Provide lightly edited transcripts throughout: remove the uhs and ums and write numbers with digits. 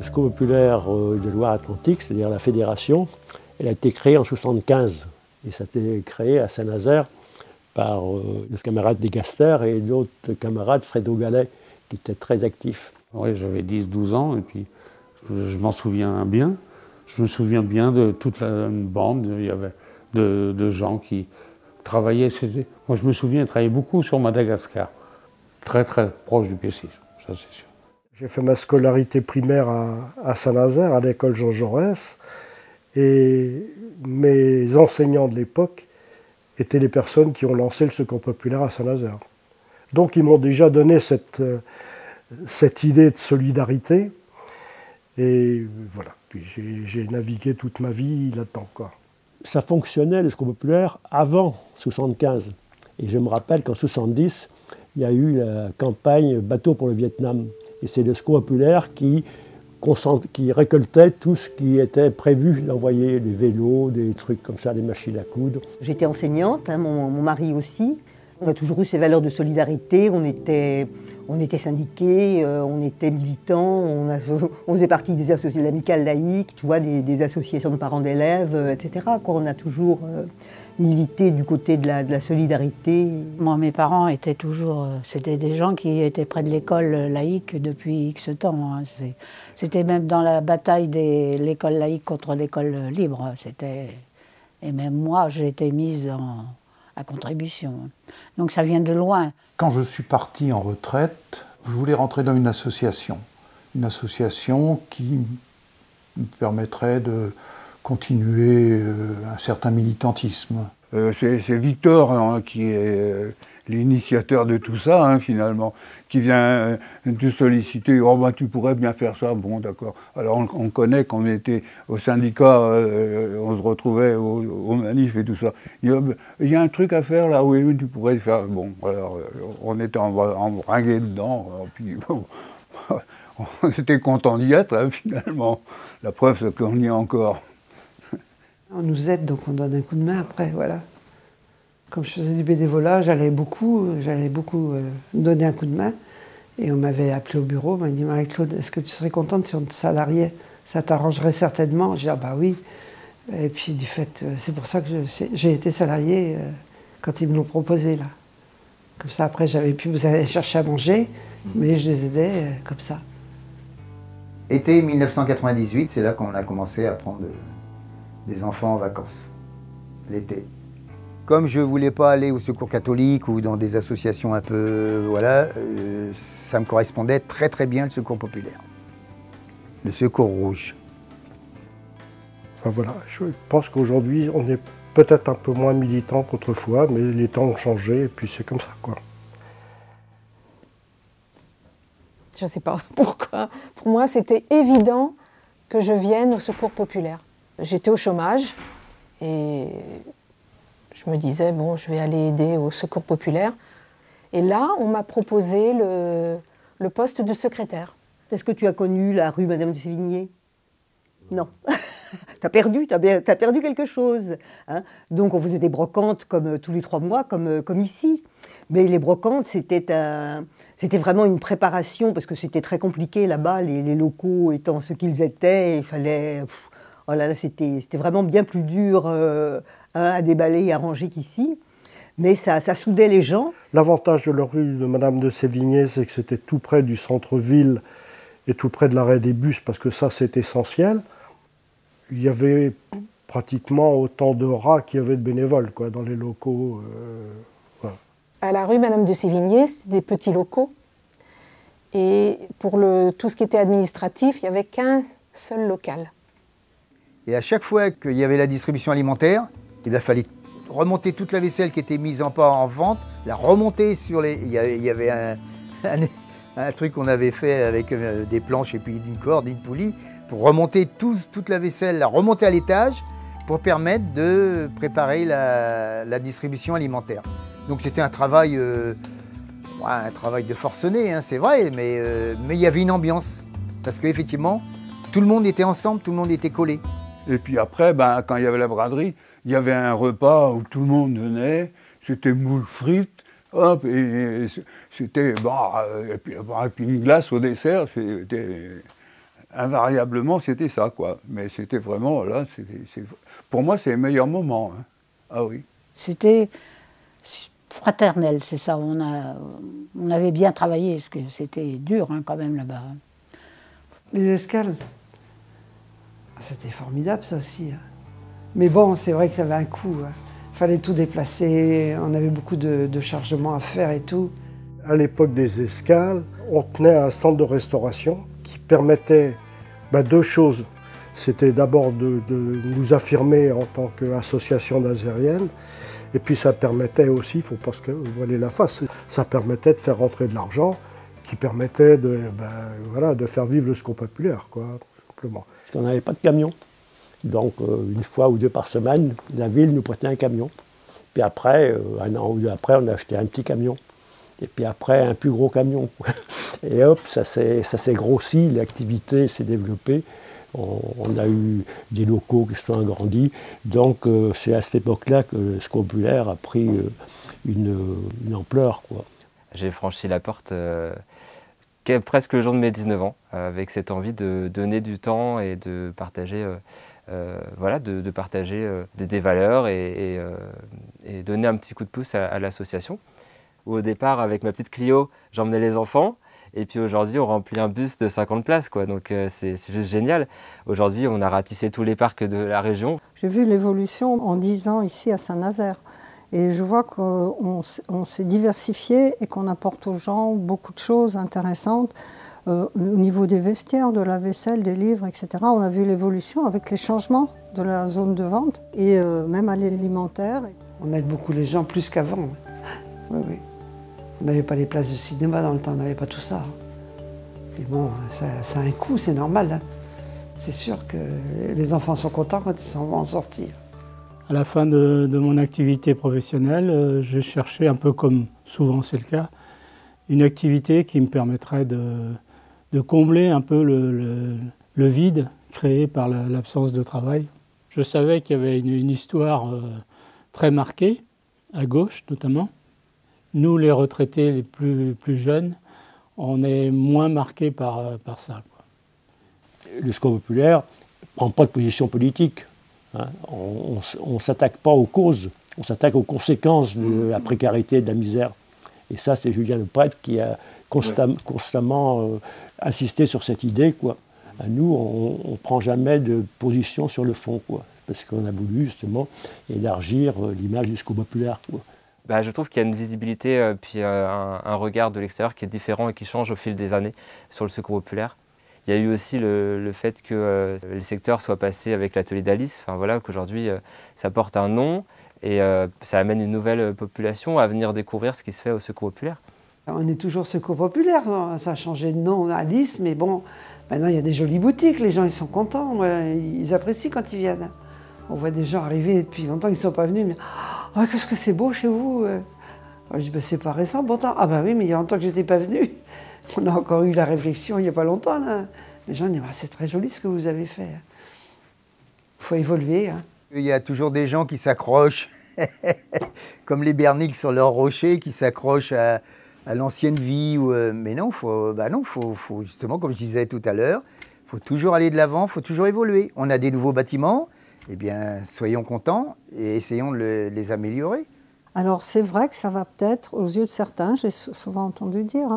Le Secours populaire de Loire-Atlantique, c'est-à-dire la fédération, elle a été créée en 1975. Et ça a été créé à Saint-Nazaire par le camarade Desgaster et l'autre camarade, Fredo Gallet, qui était très actif. Oui, j'avais 10-12 ans et puis je m'en souviens bien. Je me souviens bien de toute la bande. Il y avait de gens qui travaillaient. Moi, je me souviens, ils travaillaient beaucoup sur Madagascar. Très, très proche du PCisme, ça c'est sûr. J'ai fait ma scolarité primaire à Saint-Nazaire, à l'école Jean Jaurès. Et mes enseignants de l'époque étaient les personnes qui ont lancé le Secours populaire à Saint-Nazaire. Donc ils m'ont déjà donné cette idée de solidarité. Et voilà, puis j'ai navigué toute ma vie là-dedans, quoi. Ça fonctionnait, le Secours populaire, avant 1975. Et je me rappelle qu'en 1970, il y a eu la campagne Bateau pour le Vietnam. Et c'est le Secours populaire qui récoltait tout ce qui était prévu d'envoyer, des vélos, des trucs comme ça, des machines à coudre. J'étais enseignante, hein, mon mari aussi. On a toujours eu ces valeurs de solidarité, on était syndiqués, on était militants, on faisait partie des associations amicales laïques, tu vois, des associations de parents d'élèves, etc. On a toujours milité du côté de la solidarité. Moi, mes parents étaient toujours, c'était des gens qui étaient près de l'école laïque depuis X temps. Hein. C'était même dans la bataille de l'école laïque contre l'école libre. Et même moi, j'ai été mise à contribution. Donc ça vient de loin. Quand je suis parti en retraite, je voulais rentrer dans une association qui me permettrait de continuer un certain militantisme. C'est Victor hein, qui est l'initiateur de tout ça, hein, finalement, qui vient te solliciter. Oh ben tu pourrais bien faire ça, bon d'accord. Alors on connaît quand on était au syndicat, on se retrouvait au manif et tout ça. Il y a un truc à faire là, oui, tu pourrais le faire. Bon, alors on était embringués dedans, puis bon, on était content d'y être, là, finalement. La preuve, c'est qu'on y est encore. On nous aide, donc on donne un coup de main après, voilà. Comme je faisais du bénévolat, j'allais beaucoup donner un coup de main. Et on m'avait appelé au bureau, on m'a dit « Marie-Claude, est-ce que tu serais contente si on te salariait? Ça t'arrangerait certainement ?» J'ai dit « Ah bah oui ». Et puis du fait, c'est pour ça que j'ai été salariée quand ils me l'ont proposé, là. Comme ça, après, j'avais pu aller chercher à manger, mais je les aidais comme ça. Été 1998, c'est là qu'on a commencé à prendre des enfants en vacances, l'été. Comme je ne voulais pas aller au secours catholique ou dans des associations un peu, voilà, ça me correspondait très très bien le secours populaire. Le secours rouge. Enfin, voilà, je pense qu'aujourd'hui, on est peut-être un peu moins militant qu'autrefois, mais les temps ont changé et puis c'est comme ça, quoi. Je ne sais pas pourquoi. Pour moi, c'était évident que je vienne au secours populaire. J'étais au chômage et je me disais, bon, je vais aller aider au secours populaire. Et là, on m'a proposé le poste de secrétaire. Est-ce que tu as connu la rue Madame de Sévigné? Non. T'as perdu quelque chose. Hein. Donc on faisait des brocantes comme tous les 3 mois, comme ici. Mais les brocantes, c'était vraiment une préparation, parce que c'était très compliqué là-bas, les locaux étant ce qu'ils étaient, il fallait... Oh là là, c'était vraiment bien plus dur à déballer et à ranger qu'ici. Mais ça soudait les gens. L'avantage de la rue de Madame de Sévigné, c'est que c'était tout près du centre-ville et tout près de l'arrêt des bus, parce que ça, c'est essentiel. Il y avait pratiquement autant de rats qu'il y avait de bénévoles, quoi, dans les locaux. Voilà. À la rue Madame de Sévigné, c'était des petits locaux. Et pour tout ce qui était administratif, il n'y avait qu'un seul local. Et à chaque fois qu'il y avait la distribution alimentaire, il fallait remonter toute la vaisselle qui était mise en vente, la remonter sur les... Il y avait un truc qu'on avait fait avec des planches et puis une corde, une poulie, pour remonter toute la vaisselle, la remonter à l'étage pour permettre de préparer la distribution alimentaire. Donc c'était un travail de forcené, hein, c'est vrai, mais il y avait une ambiance. Parce qu'effectivement, tout le monde était ensemble, tout le monde était collé. Et puis après, ben, quand il y avait la braderie, il y avait un repas où tout le monde venait, c'était moules frites, hop, et c'était, et puis une glace au dessert, c'était invariablement, c'était ça, quoi. Mais c'était vraiment, là, pour moi, c'est les meilleurs moments. Hein. Ah oui. C'était fraternel, c'est ça. On avait bien travaillé, parce que c'était dur hein, quand même là-bas. Les escales, c'était formidable ça aussi. Hein. Mais bon, c'est vrai que ça avait un coût. Il fallait tout déplacer, on avait beaucoup de chargements à faire et tout. À l'époque des escales, on tenait un stand de restauration qui permettait deux choses. C'était d'abord de nous affirmer en tant qu'association nazérienne, et puis ça permettait aussi, il ne faut pas se voiler la face, ça permettait de faire rentrer de l'argent qui permettait de faire vivre le secours populaire, quoi, simplement. Parce qu'on n'avait pas de camion. Donc une fois ou deux par semaine, la ville nous prêtait un camion. Puis après, un an ou deux après, on a acheté un petit camion. Et puis après, un plus gros camion. Et hop, ça s'est grossi, l'activité s'est développée. On a eu des locaux qui se sont agrandis. Donc c'est à cette époque-là que le secours populaire a pris une ampleur, quoi. J'ai franchi la porte presque le jour de mes 19 ans, avec cette envie de donner du temps et de partager, de partager des valeurs et donner un petit coup de pouce à l'association. Au départ, avec ma petite Clio, j'emmenais les enfants. Et puis aujourd'hui, on remplit un bus de 50 places, quoi. Donc c'est juste génial. Aujourd'hui, on a ratissé tous les parcs de la région. J'ai vu l'évolution en 10 ans ici à Saint-Nazaire. Et je vois qu'on s'est diversifié et qu'on apporte aux gens beaucoup de choses intéressantes. Au niveau des vestiaires, de la vaisselle, des livres, etc. On a vu l'évolution avec les changements de la zone de vente et même à l'alimentaire. On aide beaucoup les gens plus qu'avant. Oui, oui. On n'avait pas les places de cinéma dans le temps, on n'avait pas tout ça. Mais bon, ça a un coût, c'est normal. Hein. C'est sûr que les enfants sont contents quand ils s'en vont en sortir. À la fin de mon activité professionnelle, j'ai cherché, un peu comme souvent c'est le cas, une activité qui me permettrait de combler un peu le vide créé par l'absence de travail. Je savais qu'il y avait une histoire très marquée, à gauche notamment. Nous, les retraités les plus jeunes, on est moins marqués par ça, quoi. Le secours populaire ne prend pas de position politique. Hein. On ne s'attaque pas aux causes, on s'attaque aux conséquences de la précarité et de la misère. Et ça, c'est Julien Leprêtre qui a constamment insisté sur cette idée, quoi. Nous, on ne prend jamais de position sur le fond, quoi, parce qu'on a voulu justement élargir l'image du secours populaire, quoi. Je trouve qu'il y a une visibilité puis un regard de l'extérieur qui est différent et qui change au fil des années sur le secours populaire. Il y a eu aussi le fait que le secteur soit passé avec l'atelier d'Alice, qu'aujourd'hui ça porte un nom et ça amène une nouvelle population à venir découvrir ce qui se fait au secours populaire. On est toujours secours populaire, ça a changé de nom Alice, mais bon, maintenant il y a des jolies boutiques, les gens ils sont contents, ils apprécient quand ils viennent. On voit des gens arriver depuis longtemps, ils ne sont pas venus, mais oh, qu'est-ce que c'est beau chez vous. Je dis, c'est pas récent pourtant. Ah oui, mais il y a longtemps que je n'étais pas venue. On a encore eu la réflexion il n'y a pas longtemps. Là. Les gens disent, c'est très joli ce que vous avez fait. Il faut évoluer. Hein. Il y a toujours des gens qui s'accrochent, comme les Berniques sur leur rocher, qui s'accrochent à l'ancienne vie. Mais non, faut justement, comme je disais tout à l'heure, il faut toujours aller de l'avant, il faut toujours évoluer. On a des nouveaux bâtiments. Eh bien, soyons contents et essayons de les améliorer. Alors, c'est vrai que ça va peut-être, aux yeux de certains, j'ai souvent entendu dire,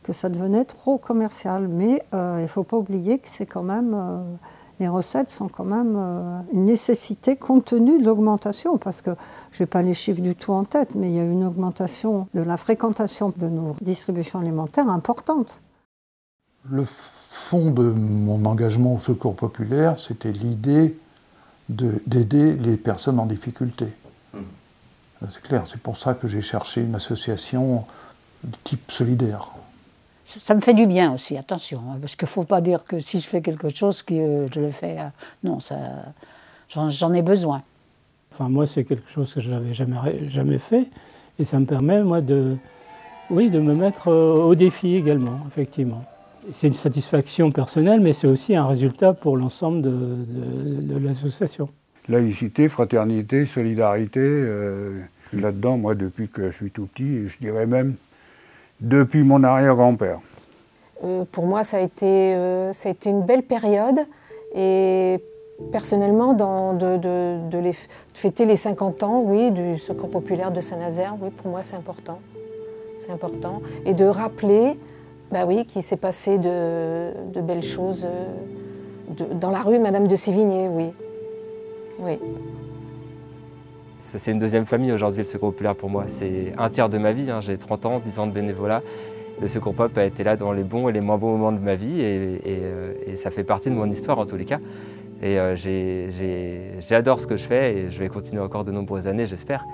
que ça devenait trop commercial. Mais il ne faut pas oublier que c'est quand même, les recettes sont quand même une nécessité compte tenu de l'augmentation. Parce que je n'ai pas les chiffres du tout en tête, mais il y a une augmentation de la fréquentation de nos distributions alimentaires importante. Le fond de mon engagement au secours populaire, c'était l'idée d'aider les personnes en difficulté. C'est clair, c'est pour ça que j'ai cherché une association de type solidaire. Ça me fait du bien aussi, attention, parce qu'il ne faut pas dire que si je fais quelque chose, que je le fais... non, j'en ai besoin. Enfin, moi, c'est quelque chose que je n'avais jamais fait, et ça me permet, moi, de me mettre au défi également, effectivement. C'est une satisfaction personnelle, mais c'est aussi un résultat pour l'ensemble de l'association. Laïcité, fraternité, solidarité, je suis là-dedans, moi, depuis que je suis tout petit, et je dirais même depuis mon arrière-grand-père. Pour moi, ça a été une belle période. Et personnellement, de fêter les 50 ans, oui, du Secours populaire de Saint-Nazaire, oui, pour moi, c'est important. C'est important. Et de rappeler, bah oui, qu'il s'est passé de belles choses dans la rue Madame de Sévigné, oui. Oui. C'est une deuxième famille aujourd'hui, le Secours populaire pour moi. C'est un tiers de ma vie, hein. J'ai 30 ans, 10 ans de bénévolat. Le Secours Pop a été là dans les bons et les moins bons moments de ma vie et ça fait partie de mon histoire en tous les cas. Et j'adore ce que je fais et je vais continuer encore de nombreuses années, j'espère.